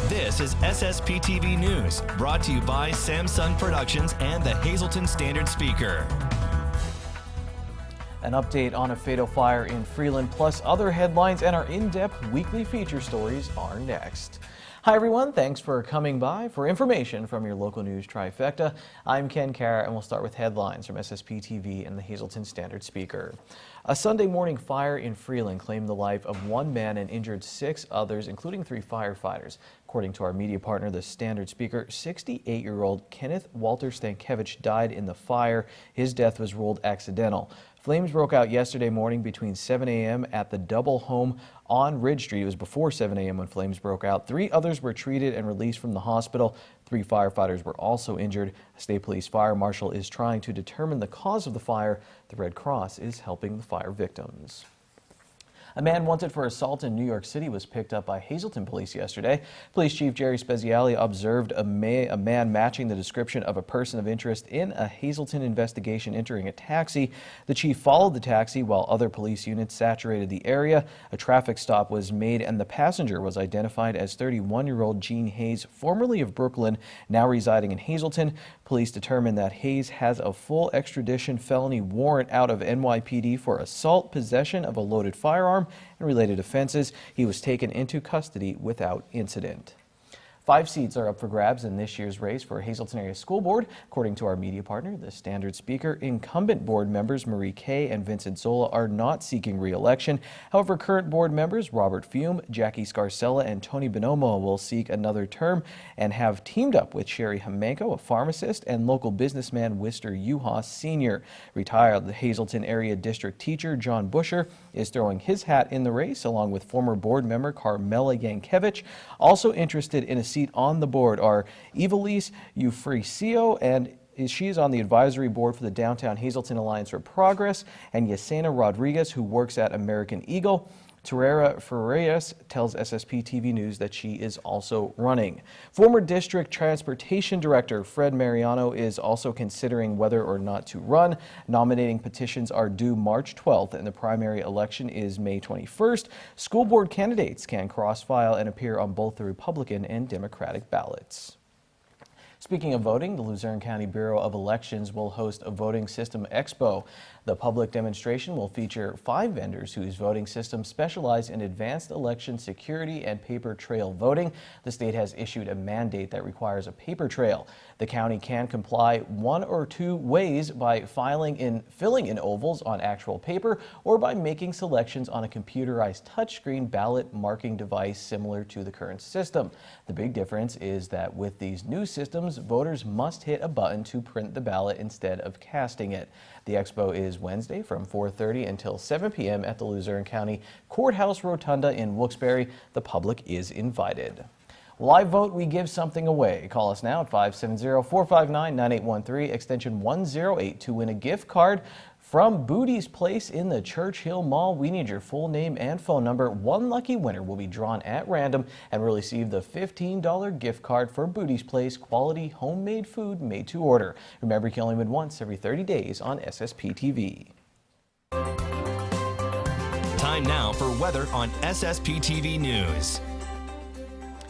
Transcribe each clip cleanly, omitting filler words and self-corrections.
This is SSPTV News, brought to you by Samsung Productions and the Hazleton Standard Speaker. An update on a fatal fire in Freeland, plus other headlines and our in-depth weekly feature stories are next. Hi everyone, thanks for coming by. For information from your local news trifecta, I'm Ken Carr, and we'll start with headlines from SSPTV and the Hazleton Standard Speaker. A Sunday morning fire in Freeland claimed the life of one man and injured 6 others, including 3 firefighters. According to our media partner, the Standard Speaker, 68-year-old Kenneth Walter Stankiewicz died in the fire. His death was ruled accidental. Flames broke out yesterday morning between 7 a.m. at the double home on Ridge Street. It was before 7 a.m. when flames broke out. 3 others were treated and released from the hospital. 3 firefighters were also injured. A state police fire marshal is trying to determine the cause of the fire. The Red Cross is helping the fire victims. A man wanted for assault in New York City was picked up by Hazleton police yesterday. Police Chief Jerry Spezialy observed a man matching the description of a person of interest in a Hazleton investigation entering a taxi. The chief followed the taxi while other police units saturated the area. A traffic stop was made and the passenger was identified as 31-year-old Gene Hayes, formerly of Brooklyn, now residing in Hazleton. Police determined that Hayes has a full extradition felony warrant out of NYPD for assault, possession of a loaded firearm, and related offenses. He was taken into custody without incident. 5 seats are up for grabs in this year's race for Hazleton Area School Board. According to our media partner, the Standard Speaker, incumbent board members Marie Kay and Vincent Zola are not seeking re-election. However, current board members Robert Fume, Jackie Scarcella, and Tony Bonomo will seek another term and have teamed up with Sherry Hamenko, a pharmacist, and local businessman Wister Uhas Sr. Retired Hazleton Area District Teacher John Busher is throwing his hat in the race, along with former board member Carmela Yankiewicz. Also interested in a seat on the board are Evelise Eufrisio, and she is on the advisory board for the Downtown Hazleton Alliance for Progress, and Yesenia Rodriguez, who works at American Eagle. Terera Ferreras tells SSPTV News that she is also running. Former District Transportation Director Fred Mariano is also considering whether or not to run. Nominating petitions are due March 12th, and the primary election is May 21st. School board candidates can cross-file and appear on both the Republican and Democratic ballots. Speaking of voting, the Luzerne County Bureau of Elections will host a voting system expo. The public demonstration will feature 5 vendors whose voting systems specialize in advanced election security and paper trail voting. The state has issued a mandate that requires a paper trail. The county can comply 1 or 2 ways: by filling in ovals on actual paper, or by making selections on a computerized touchscreen ballot marking device similar to the current system. The big difference is that with these new systems, voters must hit a button to print the ballot instead of casting it. The expo is Wednesday from 4:30 until 7 p.m. at the Luzerne County Courthouse Rotunda in Wilkes-Barre. The public is invited. Live vote, we give something away. Call us now at 570-459-9813, extension 108 to win a gift card from Booty's Place in the Churchill Mall. We need your full name and phone number. 1 lucky winner will be drawn at random and will receive the $15 gift card for Booty's Place, quality homemade food made to order. Remember, you can only win once every 30 days on SSPTV. Time now for weather on SSPTV News.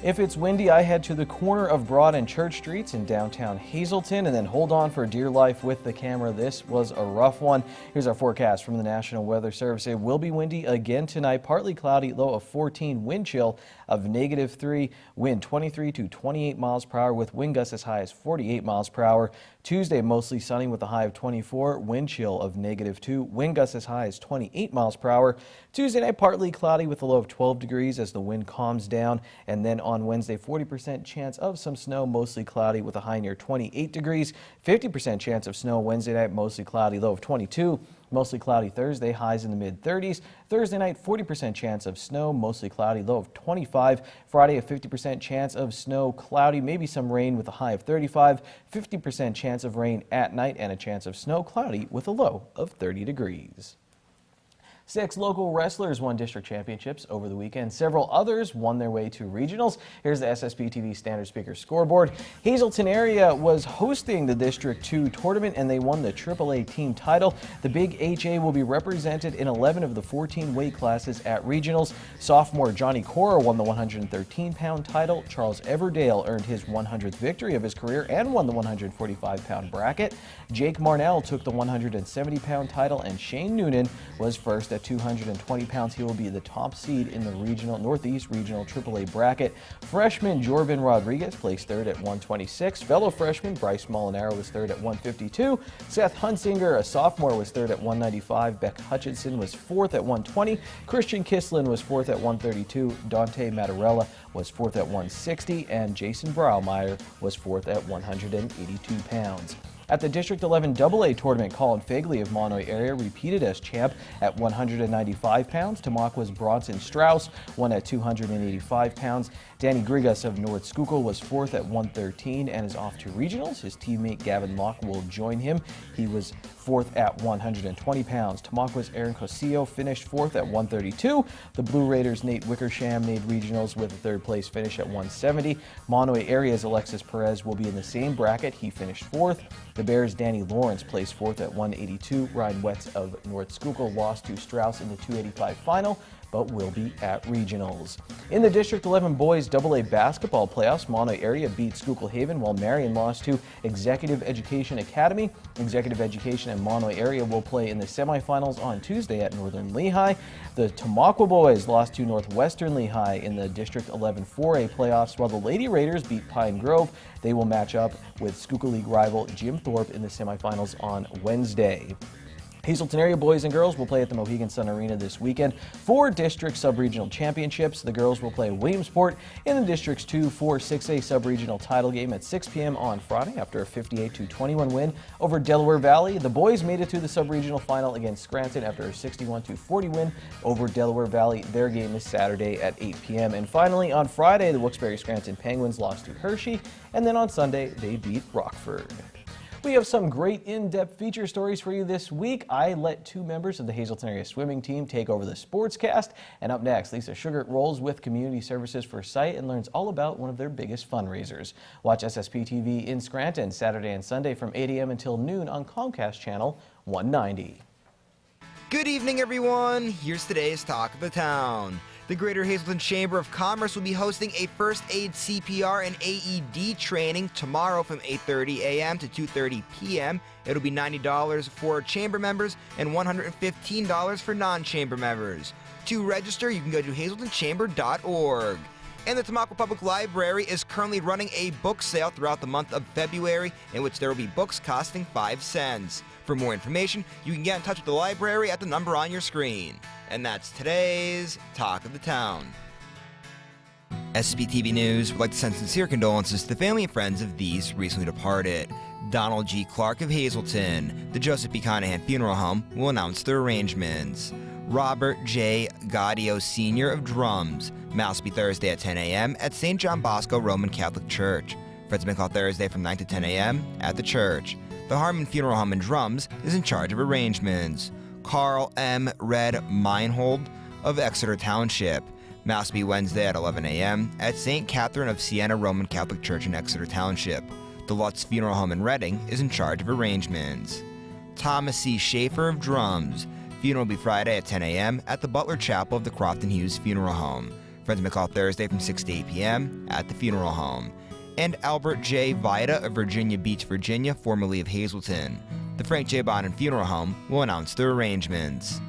If it's windy, I head to the corner of Broad and Church Streets in downtown Hazleton and then hold on for dear life with the camera. This was a rough one. Here's our forecast from the National Weather Service. It will be windy again tonight, partly cloudy, low of 14, wind chill of -3, wind 23 to 28 miles per hour with wind gusts as high as 48 miles per hour. Tuesday, mostly sunny with a high of 24, wind chill of -2, wind gusts as high as 28 miles per hour. Tuesday night, partly cloudy with a low of 12 degrees as the wind calms down. And then on Wednesday, 40% chance of some snow, mostly cloudy with a high near 28 degrees. 50% chance of snow Wednesday night, mostly cloudy, low of 22. Mostly cloudy Thursday, highs in the mid-30s. Thursday night, 40% chance of snow, mostly cloudy, low of 25. Friday, a 50% chance of snow, cloudy, maybe some rain with a high of 35. 50% chance of rain at night and a chance of snow, cloudy with a low of 30 degrees. 6 local wrestlers won district championships over the weekend. Several others won their way to regionals. Here's the SSPTV Standard Speaker scoreboard. Hazleton area was hosting the District 2 tournament and they won the AAA team title. The Big HA will be represented in 11 of the 14 weight classes at regionals. Sophomore Johnny Cora won the 113-pound title. Charles Everdale earned his 100th victory of his career and won the 145-pound bracket. Jake Marnell took the 170-pound title and Shane Noonan was first at 220 pounds. He will be the top seed in the Northeast Regional AAA bracket. Freshman Jorvin Rodriguez placed third at 126. Fellow freshman Bryce Molinaro was third at 152. Seth Hunsinger, a sophomore, was third at 195. Beck Hutchinson was fourth at 120. Christian Kislin was fourth at 132. Dante Mattarella was fourth at 160. And Jason Braumeyer was fourth at 182 pounds. At the District 11 AA tournament, Colin Fagley of Monoy area repeated as champ at 195 pounds. Tamaqua Bronson Strauss won at 285 pounds. Danny Grigas of North Schuylkill was fourth at 113 and is off to regionals. His teammate Gavin Locke will join him. He was fourth at 120 pounds. Tamaqua's Aaron Cosillo finished fourth at 132. The Blue Raiders' Nate Wickersham made regionals with a third place finish at 170. Monoy area's Alexis Perez will be in the same bracket. He finished fourth. The Bears' Danny Lawrence placed fourth at 182. Ryan Wetz of North Schuylkill lost to Strauss in the 285 final, but will be at regionals. In the District 11 boys AA basketball playoffs, Monoy area beat Schuylkill Haven while Marion lost to Executive Education Academy. Executive Education and Monoy area will play in the semifinals on Tuesday at Northern Lehigh. The Tamaqua boys lost to Northwestern Lehigh in the District 11 4A playoffs, while the Lady Raiders beat Pine Grove. They will match up with Schuylkill League rival Jim Thorpe in the semifinals on Wednesday. Hazleton area boys and girls will play at the Mohegan Sun Arena this weekend for district sub-regional championships. The girls will play Williamsport in the District's 2-4 6A sub-regional title game at 6 p.m. on Friday after a 58-21 win over Delaware Valley. The boys made it to the sub-regional final against Scranton after a 61-40 win over Delaware Valley. Their game is Saturday at 8 p.m. And finally, on Friday, the Wilkes-Barre-Scranton Penguins lost to Hershey, and then on Sunday, they beat Rockford. We have some great in-depth feature stories for you this week. I let 2 members of the Hazleton area swimming team take over the sportscast. And up next, Lisa Sugar rolls with Community Services for Sight and learns all about one of their biggest fundraisers. Watch SSPTV in Scranton Saturday and Sunday from 8 a.m. until noon on Comcast Channel 190. Good evening, everyone. Here's today's Talk of the Town. The Greater Hazleton Chamber of Commerce will be hosting a first aid CPR and AED training tomorrow from 8:30 a.m. to 2:30 p.m. It'll be $90 for chamber members and $115 for non-chamber members. To register, you can go to hazletonchamber.org. And the Tamaqua Public Library is currently running a book sale throughout the month of February, in which there will be books costing 5 cents. For more information, you can get in touch with the library at the number on your screen. And that's today's Talk of the Town. SSPTV News would like to send sincere condolences to the family and friends of these recently departed. Donald G. Clark of Hazleton, the Joseph B. Conahan Funeral Home, will announce their arrangements. Robert J. Gaudio Sr. of Drums, Mass will be Thursday at 10 a.m. at St. John Bosco Roman Catholic Church. Friends may call Thursday from 9 to 10 a.m. at the church. The Harmon Funeral Home in Drums is in charge of arrangements. Carl M. Red Meinhold of Exeter Township. Mass will be Wednesday at 11 a.m. at St. Catherine of Siena Roman Catholic Church in Exeter Township. The Lutz Funeral Home in Reading is in charge of arrangements. Thomas C. Schaefer of Drums. Funeral will be Friday at 10 a.m. at the Butler Chapel of the Crofton Hughes Funeral Home. Friends may call Thursday from 6 to 8 p.m. at the funeral home. And Albert J. Vida of Virginia Beach, Virginia, formerly of Hazleton. The Frank J. Bonham Funeral Home will announce their arrangements.